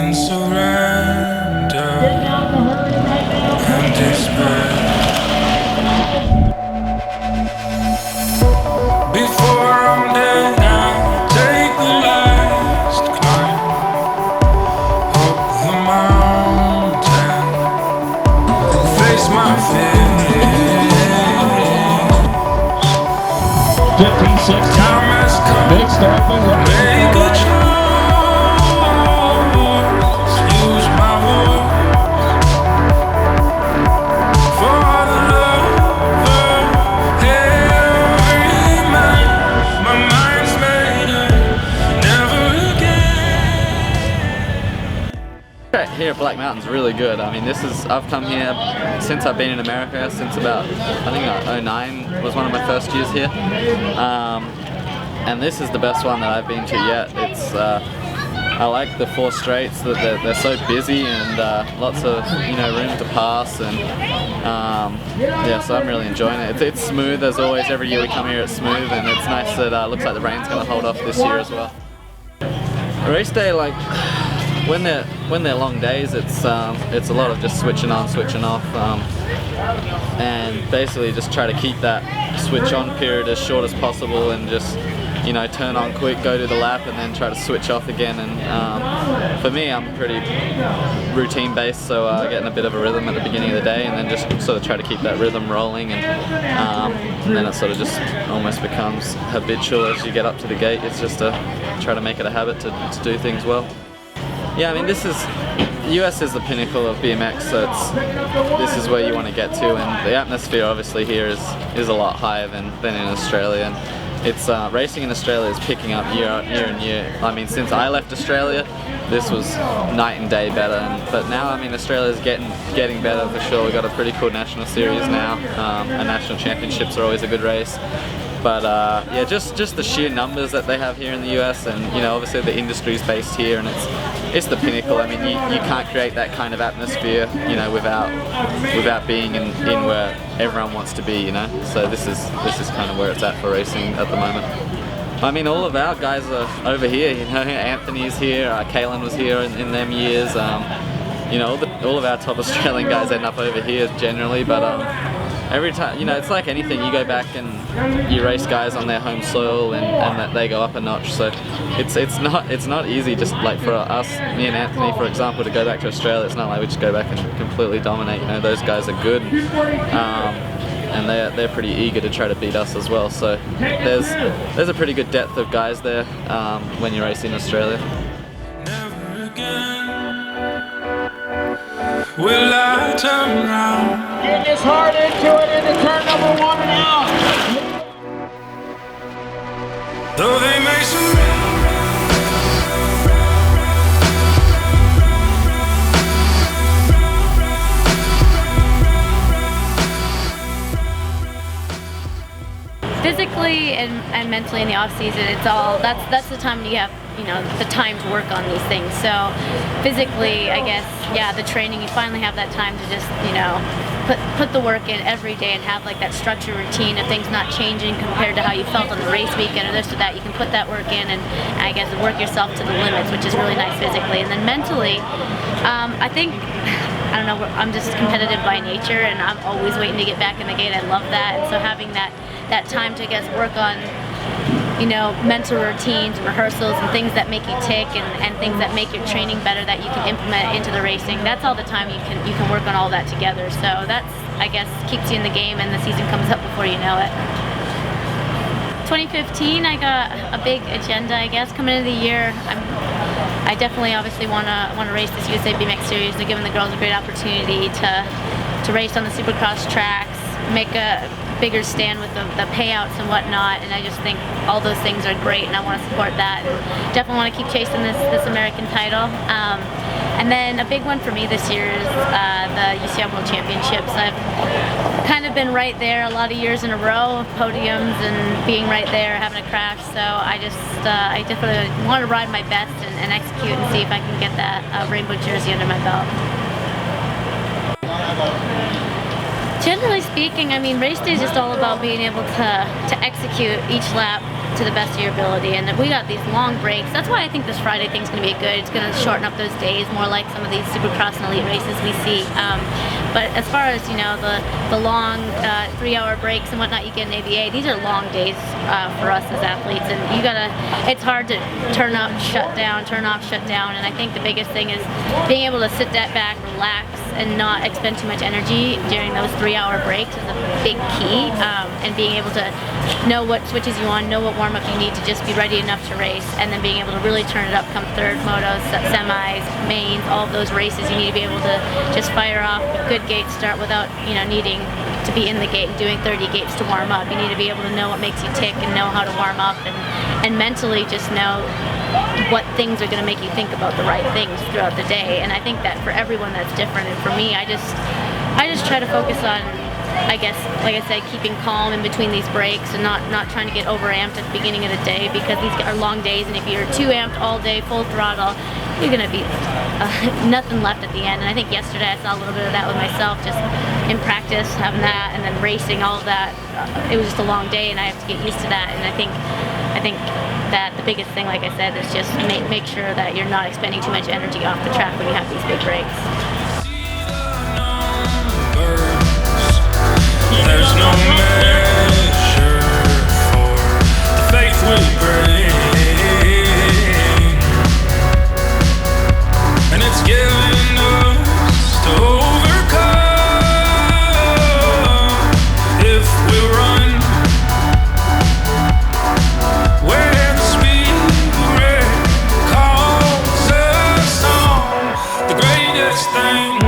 in surrender and despair. Before I'm dead, I'll take the last climb up the mountain and face my fears. 15-16. Big start for Willoughby. Make a choice, use my voice for the love of every man. My mind's made up, never again. Here at Black Mountain's really good. I mean, I've come here since I've been in America, since about, I think 09 was one of my first years here. And this is the best one that I've been to yet. It's I like the 4 straights, that they're so busy and lots of room to pass, and yeah, so I'm really enjoying it. It's smooth as always. Every year we come here, it's smooth, and it's nice that looks like the rain's going to hold off this year as well. Race day, like when they're long days, it's a lot of just switching on, switching off, and basically just try to keep that switch on period as short as possible, and just turn on quick, go to the lap, and then try to switch off again. And for me, I'm pretty routine based, so getting a bit of a rhythm at the beginning of the day, and then just sort of try to keep that rhythm rolling, and then it sort of just almost becomes habitual as you get up to the gate. It's just to try to make it a habit to do things well. Yeah, I mean, US is the pinnacle of BMX, so this is where you want to get to, and the atmosphere obviously here is a lot higher than in Australia. And it's racing in Australia is picking up year and year. I mean, since I left Australia, this was night and day better. But now, I mean, Australia's getting better for sure. We've got a pretty cool national series now, and national championships are always a good race. But yeah, just the sheer numbers that they have here in the US, and obviously the industry's based here, and it's the pinnacle. I mean, you can't create that kind of atmosphere, without being in where everyone wants to be, So this is kind of where it's at for racing at the moment. I mean, all of our guys are over here. Anthony's here, Kalen was here in them years. All of our top Australian guys end up over here generally, but every time, it's like anything, you go back and you race guys on their home soil, and that they go up a notch. So it's not easy, just like for us, me and Anthony, for example, to go back to Australia. It's not like we just go back and completely dominate. Those guys are good, and they're pretty eager to try to beat us as well. So there's a pretty good depth of guys there when you race in Australia. Never again will I turn around. Getting his heart into it into turn number 1 and out. Though they may surrender. Physically and mentally in the off season, it's all that's the time when you have the time to work on these things. So physically, I guess, yeah, the training, you finally have that time to just put the work in every day and have like that structured routine of things not changing compared to how you felt on the race weekend or this or that. You can put that work in and I guess work yourself to the limits, which is really nice physically. And then mentally, I think, I don't know, I'm just competitive by nature, and I'm always waiting to get back in the gate. I love that, and so having that time to, I guess, work on mental routines, rehearsals, and things that make you tick, and things that make your training better that you can implement into the racing. That's all the time you can work on all that together. So that's, I guess, keeps you in the game, and the season comes up before you know it. 2015, I got a big agenda, I guess, coming into the year. I definitely, obviously, want to race this USA BMX series. They're giving the girls a great opportunity to race on the Supercross tracks, make a bigger stand with the payouts and whatnot, and I just think all those things are great, and I want to support that. And definitely want to keep chasing this American title. And then a big one for me this year is the UCI World Championships. I've kind of been right there a lot of years in a row, podiums and being right there, having a crash. So I definitely want to ride my best and execute and see if I can get that rainbow jersey under my belt. Generally speaking, I mean, race day is just all about being able to execute each lap to the best of your ability. And we got these long breaks. That's why I think this Friday thing's going to be good. It's going to shorten up those days, more like some of these Supercross and Elite races we see. But as far as, you know, the long 3-hour breaks and whatnot you get in ABA, these are long days for us as athletes, and it's hard to turn up, shut down, turn off, shut down. And I think the biggest thing is being able to sit that back, relax, and not expend too much energy during those 3-hour breaks is a big key. And being able to know what switches you want, know what warm-up you need to just be ready enough to race, and then being able to really turn it up come third, motos, semis, mains, all of those races. You need to be able to just fire off a good gate start without, you know, needing to be in the gate and doing 30 gates to warm up. You need to be able to know what makes you tick and know how to warm up, and mentally just know what things are going to make you think about the right things throughout the day. And I think that for everyone that's different, and for me, I just try to focus on, I guess, like I said, keeping calm in between these breaks and not trying to get overamped at the beginning of the day, because these are long days, and if you're too amped all day, full throttle, you're going to be nothing left at the end. And I think yesterday I saw a little bit of that with myself, just in practice, having that, and then racing, all of that. It was just a long day, and I have to get used to that. And I think that the biggest thing, like I said, is just make sure that you're not expending too much energy off the track when you have these big breaks. There's no measure for the faith we bring, and it's given us to overcome if we run where the Spirit calls us on. The greatest thing